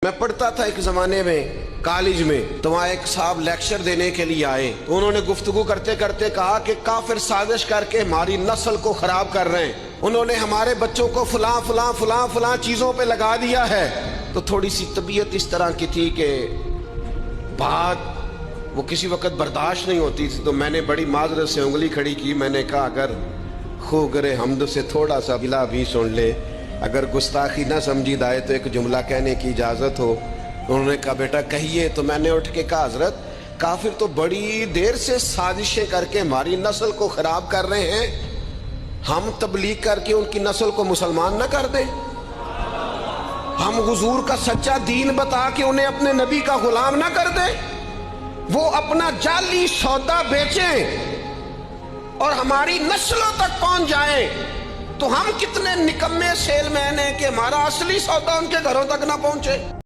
میں پڑھتا تھا ایک زمانے میں کالج میں، تو وہاں ایک صاحب لیکچر دینے کے لیے آئے تو انہوں نے گفتگو کرتے کرتے کہا کہ کافر سازش کر کے ہماری نسل کو خراب کر رہے ہیں، انہوں نے ہمارے بچوں کو فلاں فلاں فلاں فلاں چیزوں پہ لگا دیا ہے۔ تو تھوڑی سی طبیعت اس طرح کی تھی کہ بات وہ کسی وقت برداشت نہیں ہوتی تھی، تو میں نے بڑی معذرت سے انگلی کھڑی کی، میں نے کہا اگر خوگر حمد سے تھوڑا سا بلا بھی سن لے، اگر گستاخی نہ سمجھی دائے تو ایک جملہ کہنے کی اجازت ہو۔ انہوں نے کہا بیٹا کہیے۔ تو میں نے اٹھ کے کہا حضرت کافر تو بڑی دیر سے سازشیں کر کے ہماری نسل کو خراب کر رہے ہیں، ہم تبلیغ کر کے ان کی نسل کو مسلمان نہ کر دیں، ہم حضور کا سچا دین بتا کے انہیں اپنے نبی کا غلام نہ کر دیں، وہ اپنا جعلی سودا بیچیں اور ہماری نسلوں تک پہنچ جائیں، تو ہم کتنے نکمے سیل مین ہیں کہ ہمارا اصلی سودا ان کے گھروں تک نہ پہنچے۔